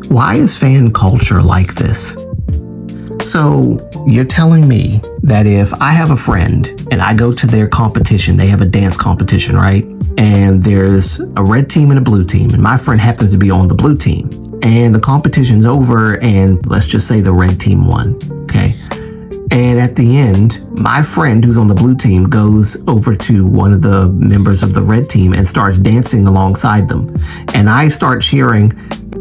Why is fan culture like this? So you're telling me that if I have a friend and I go to their competition, they have a dance competition, right? And there's a red team and a blue team, and my friend happens to be on the blue team. And the competition's over, and let's just say the red team won, okay? And at the end, my friend who's on the blue team goes over to one of the members of the red team and starts dancing alongside them. And I start cheering,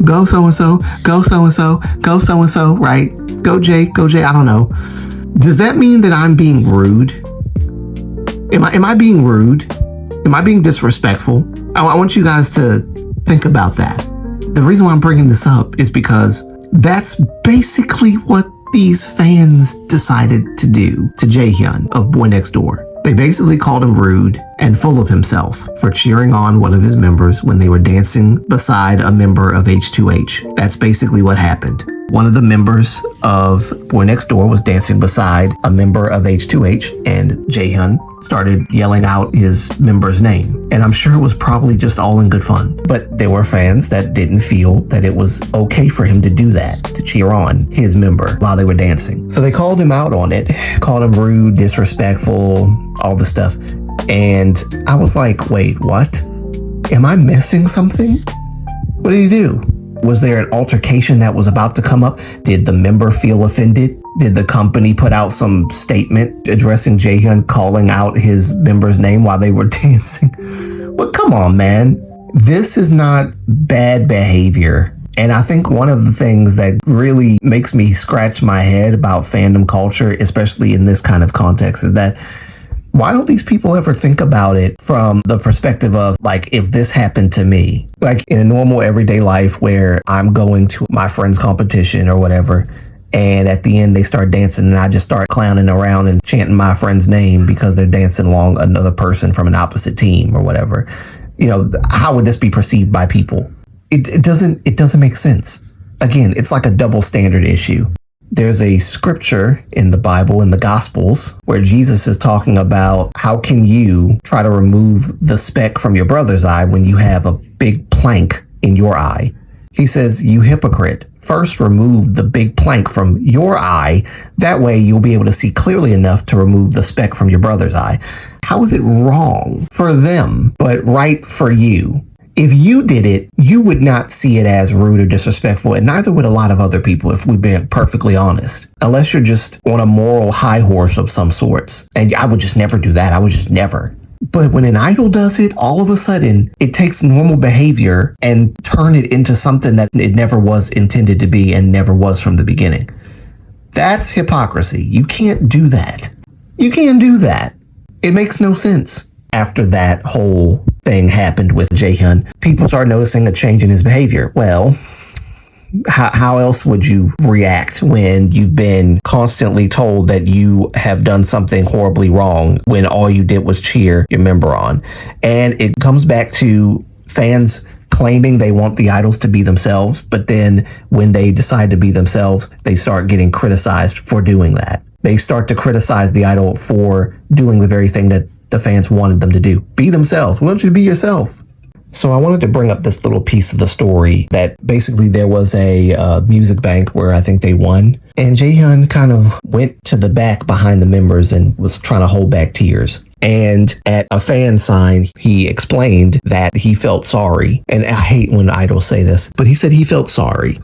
go so-and-so, go so-and-so, go so-and-so, right? Go Jay, I don't know. Does that mean that I'm being rude? Am I being rude? Am I being disrespectful? I want you guys to think about that. The reason why I'm bringing this up is because that's basically what these fans decided to do to Jaehyun of BOYNEXTDOOR. They basically called him rude and full of himself for cheering on one of his members when they were dancing beside a member of h2h. That's basically what happened. One of the members of BOYNEXTDOOR was dancing beside a member of h2h, and Jaehyun started yelling out his member's name. And I'm sure it was probably just all in good fun. But there were fans that didn't feel that it was okay for him to do that, to cheer on his member while they were dancing. So they called him out on it, called him rude, disrespectful, all the stuff. And I was like, wait, what? Am I missing something? What did he do? Was there an altercation that was about to come up? Did the member feel offended? Did the company put out some statement addressing Jaehyun, calling out his member's name while they were dancing? Well, come on, man. This is not bad behavior. And I think one of the things that really makes me scratch my head about fandom culture, especially in this kind of context, is that why don't these people ever think about it from the perspective of, like, if this happened to me, like in a normal everyday life where I'm going to my friend's competition or whatever, and at the end they start dancing and I just start clowning around and chanting my friend's name because they're dancing along another person from an opposite team or whatever. You know, how would this be perceived by people? It doesn't make sense. Again, it's like a double standard issue. There's a scripture in the Bible, in the Gospels, where Jesus is talking about how can you try to remove the speck from your brother's eye when you have a big plank in your eye. He says, you hypocrite, first remove the big plank from your eye. That way you'll be able to see clearly enough to remove the speck from your brother's eye. How is it wrong for them, but right for you? If you did it, you would not see it as rude or disrespectful, and neither would a lot of other people, if we've been perfectly honest. Unless you're just on a moral high horse of some sorts. And I would just never do that. I would just never. But when an idol does it, all of a sudden, it takes normal behavior and turn it into something that it never was intended to be and never was from the beginning. That's hypocrisy. You can't do that. You can't do that. It makes no sense. After that whole thing happened with Jaehyun, people started noticing a change in his behavior. Well, how else would you react when you've been constantly told that you have done something horribly wrong when all you did was cheer your member on? And it comes back to fans claiming they want the idols to be themselves, but then when they decide to be themselves, they start getting criticized for doing that. They start to criticize the idol for doing the very thing that the fans wanted them to do. Be themselves. We want you to be yourself. So I wanted to bring up this little piece of the story that basically there was a music bank where I think they won. And Jaehyun kind of went to the back behind the members and was trying to hold back tears. And at a fan sign, he explained that he felt sorry. And I hate when idols say this, but he said he felt sorry.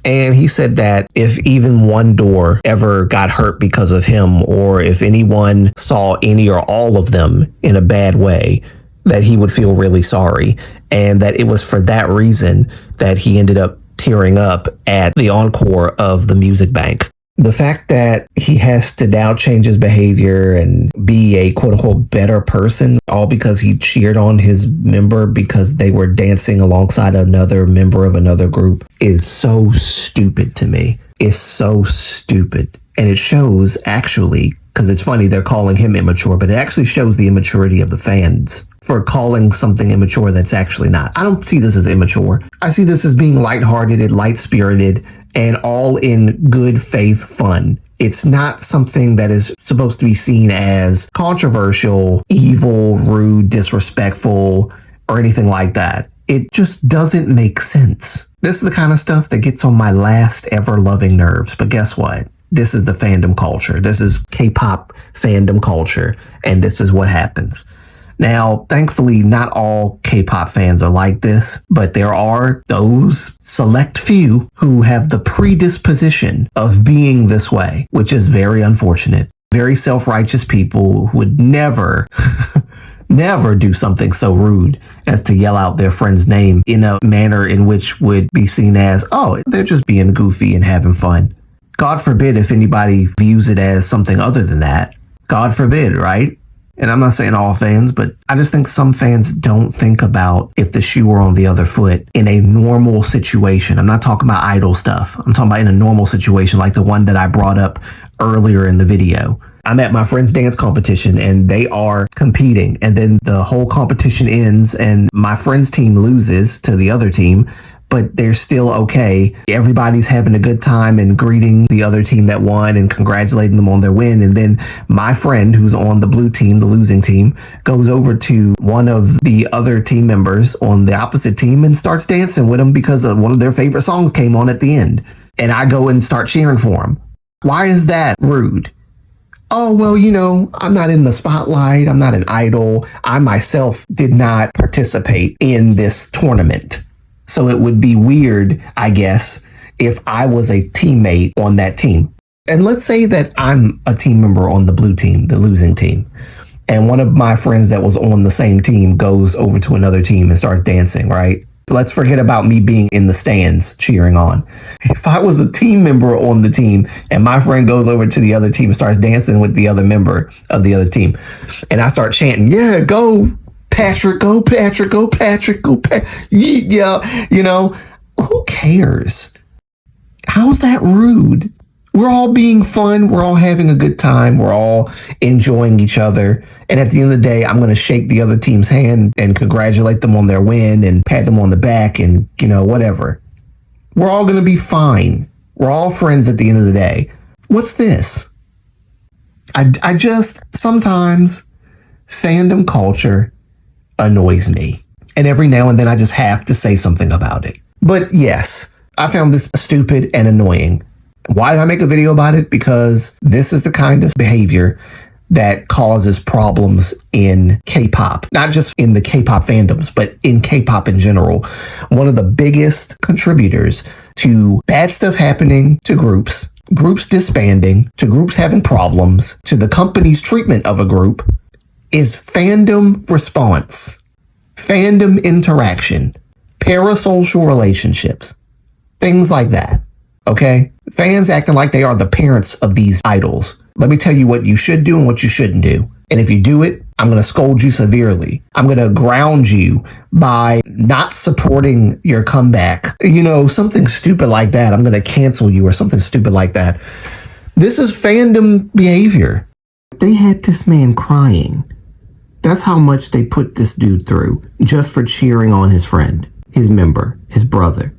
And he said that if even one door ever got hurt because of him, or if anyone saw any or all of them in a bad way, that he would feel really sorry. And that it was for that reason that he ended up tearing up at the encore of the music bank. The fact that he has to now change his behavior and be a quote unquote better person, all because he cheered on his member because they were dancing alongside another member of another group, is so stupid to me. It's so stupid. And it shows, actually, because it's funny they're calling him immature, but it actually shows the immaturity of the fans for calling something immature that's actually not. I don't see this as immature. I see this as being lighthearted, light-spirited, and all in good faith fun. It's not something that is supposed to be seen as controversial, evil, rude, disrespectful, or anything like that. It just doesn't make sense. This is the kind of stuff that gets on my last ever loving nerves. But guess what? This is the fandom culture. This is K-pop fandom culture. And this is what happens. Now, thankfully, not all K-pop fans are like this, but there are those select few who have the predisposition of being this way, which is very unfortunate. Very self-righteous people who would never, never do something so rude as to yell out their friend's name in a manner in which would be seen as, oh, they're just being goofy and having fun. God forbid if anybody views it as something other than that. God forbid, right? And I'm not saying all fans, but I just think some fans don't think about if the shoe were on the other foot in a normal situation. I'm not talking about idol stuff. I'm talking about in a normal situation like the one that I brought up earlier in the video. I'm at my friend's dance competition and they are competing, and then the whole competition ends and my friend's team loses to the other team, but they're still okay. Everybody's having a good time and greeting the other team that won and congratulating them on their win. And then my friend who's on the blue team, the losing team, goes over to one of the other team members on the opposite team and starts dancing with them because one of their favorite songs came on at the end. And I go and start cheering for them. Why is that rude? Oh, well, you know, I'm not in the spotlight. I'm not an idol. I myself did not participate in this tournament. So it would be weird, I guess, if I was a teammate on that team. And let's say that I'm a team member on the blue team, the losing team, and one of my friends that was on the same team goes over to another team and starts dancing, right? Let's forget about me being in the stands cheering on. If I was a team member on the team and my friend goes over to the other team and starts dancing with the other member of the other team, and I start chanting, yeah, go Patrick, go Patrick, go Patrick, go Patrick. Yeah, you know, who cares? How's that rude? We're all being fun. We're all having a good time. We're all enjoying each other. And at the end of the day, I'm going to shake the other team's hand and congratulate them on their win and pat them on the back and, you know, whatever. We're all going to be fine. We're all friends at the end of the day. What's this? I just, sometimes fandom culture annoys me. And every now and then I just have to say something about it. But yes, I found this stupid and annoying. Why did I make a video about it? Because this is the kind of behavior that causes problems in K-pop, not just in the K-pop fandoms, but in K-pop in general. One of the biggest contributors to bad stuff happening to groups disbanding, to groups having problems, to the company's treatment of a group is fandom response, fandom interaction, parasocial relationships, things like that. Okay? Fans acting like they are the parents of these idols. Let me tell you what you should do and what you shouldn't do. And if you do it, I'm going to scold you severely. I'm going to ground you by not supporting your comeback. You know, something stupid like that. I'm going to cancel you or something stupid like that. This is fandom behavior. They had this man crying. That's how much they put this dude through just for cheering on his friend, his member, his brother.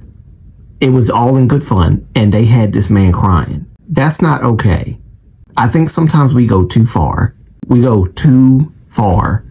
It was all in good fun, and they had this man crying. That's not okay. I think sometimes we go too far. We go too far,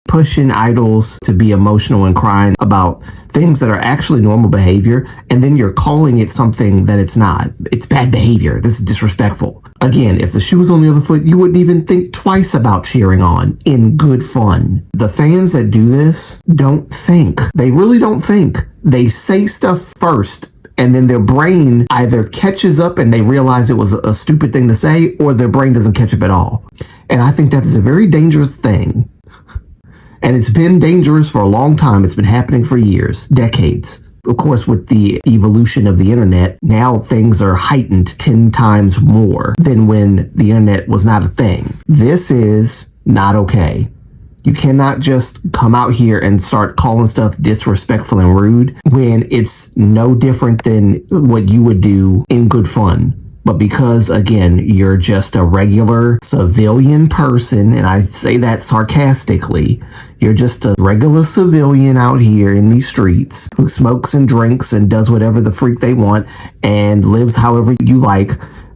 pushing idols to be emotional and crying about things that are actually normal behavior, and then you're calling it something that it's not. It's bad behavior. This is disrespectful. Again, if the shoe was on the other foot, you wouldn't even think twice about cheering on in good fun. The fans that do this don't think. They really don't think. They say stuff first, and then their brain either catches up and they realize it was a stupid thing to say, or their brain doesn't catch up at all. And I think that is a very dangerous thing. And it's been dangerous for a long time. It's been happening for years, decades. Of course, with the evolution of the internet, now things are heightened 10 times more than when the internet was not a thing. This is not okay. You cannot just come out here and start calling stuff disrespectful and rude when it's no different than what you would do in good fun. But because, again, you're just a regular civilian person, and I say that sarcastically, you're just a regular civilian out here in these streets who smokes and drinks and does whatever the freak they want and lives however you like.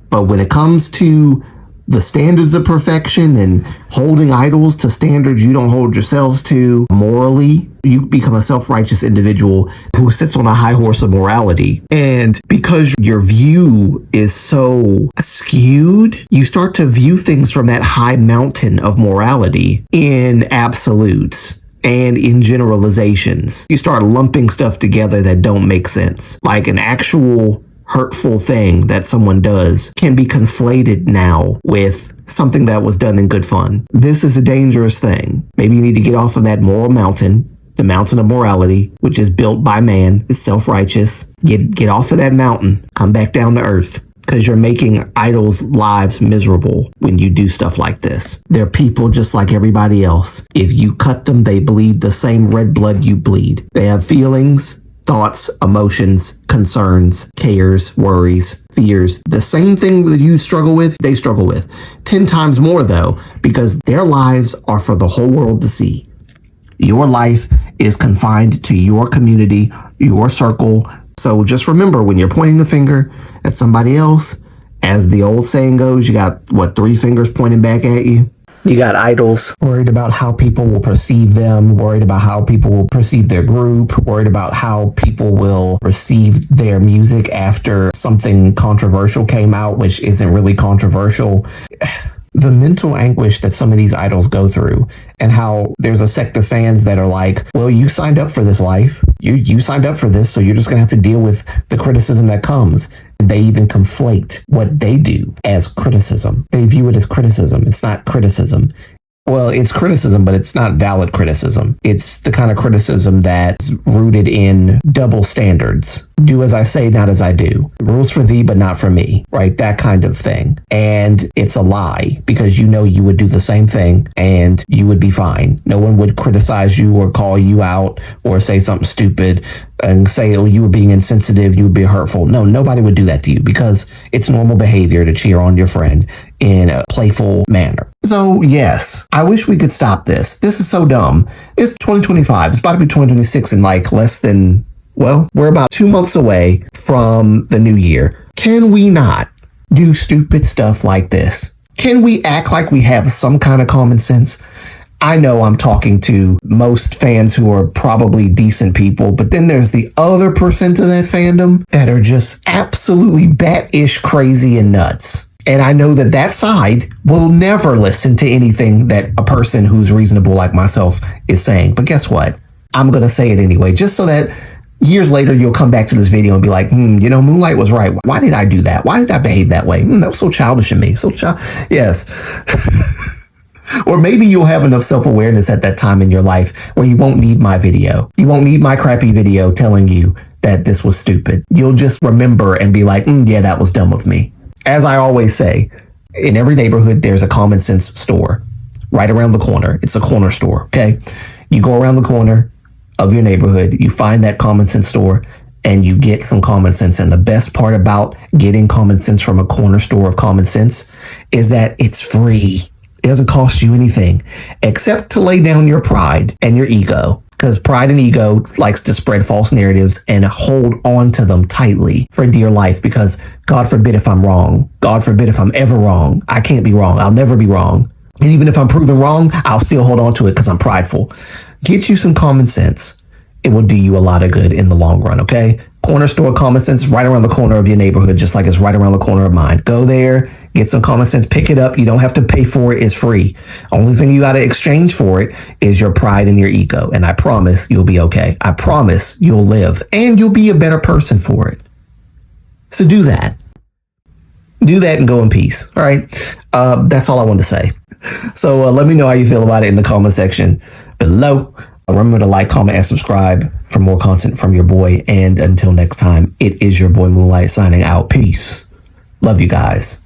But when it comes to the standards of perfection and holding idols to standards you don't hold yourselves to morally. You become a self-righteous individual who sits on a high horse of morality. And because your view is so skewed, you start to view things from that high mountain of morality in absolutes and in generalizations. You start lumping stuff together that don't make sense. Like an actual hurtful thing that someone does can be conflated now with something that was done in good fun. This is a dangerous thing. Maybe you need to get off of that moral mountain, the mountain of morality, which is built by man, is self-righteous. Get off of that mountain, come back down to earth, because you're making idols' lives miserable when you do stuff like this. They're people just like everybody else. If you cut them, they bleed the same red blood you bleed. They have feelings, thoughts, emotions, concerns, cares, worries, fears. The same thing that you struggle with, they struggle with. 10 times more though, because their lives are for the whole world to see. Your life is confined to your community, your circle. So just remember, when you're pointing the finger at somebody else, as the old saying goes, you got, 3 fingers pointing back at you? You got idols, worried about how people will perceive them, worried about how people will perceive their group, worried about how people will receive their music after something controversial came out, which isn't really controversial. The mental anguish that some of these idols go through, and how there's a sect of fans that are like, well, you signed up for this life. You signed up for this, so you're just going to have to deal with the criticism that comes. They even conflate what they do as criticism. They view it as criticism. It's not criticism. Well, it's criticism, but it's not valid criticism. It's the kind of criticism that's rooted in double standards. Do as I say, not as I do. Rules for thee, but not for me, right? That kind of thing. And it's a lie, because you know you would do the same thing and you would be fine. No one would criticize you or call you out or say something stupid and say, oh, you were being insensitive, you would be hurtful. No, nobody would do that to you, because it's normal behavior to cheer on your friend in a playful manner. So yes, I wish we could stop this. This is so dumb. It's 2025. It's about to be 2026 in like less than, well, we're about 2 months away from the new year. Can we not do stupid stuff like this? Can we act like we have some kind of common sense? I know I'm talking to most fans who are probably decent people, but then there's the other percent of that fandom that are just absolutely bat-ish crazy and nuts. And I know that that side will never listen to anything that a person who's reasonable like myself is saying. But guess what? I'm going to say it anyway, just so that years later you'll come back to this video and be like, Moonlight was right. Why did I do that? Why did I behave that way? That was so childish of me. Yes. Or maybe you'll have enough self-awareness at that time in your life where you won't need my video. You won't need my crappy video telling you that this was stupid. You'll just remember and be like, yeah, that was dumb of me. As I always say, in every neighborhood, there's a common sense store right around the corner. It's a corner store, okay? You go around the corner of your neighborhood, you find that common sense store, and you get some common sense. And the best part about getting common sense from a corner store of common sense is that it's free. It doesn't cost you anything except to lay down your pride and your ego, because pride and ego likes to spread false narratives and hold on to them tightly for dear life, because God forbid if I'm wrong. God forbid if I'm ever wrong. I can't be wrong. I'll never be wrong. And even if I'm proven wrong, I'll still hold on to it because I'm prideful. Get you some common sense. It will do you a lot of good in the long run, okay? Corner store common sense right around the corner of your neighborhood, just like it's right around the corner of mine. Go there, get some common sense, pick it up. You don't have to pay for it. It's free. Only thing you got to exchange for it is your pride and your ego. And I promise you'll be okay. I promise you'll live and you'll be a better person for it. So do that. Do that and go in peace. All right. That's all I wanted to say. So let me know how you feel about it in the comment section below. Remember to like, comment, and subscribe for more content from your boy. And until next time, it is your boy Moonlight signing out. Peace. Love you guys.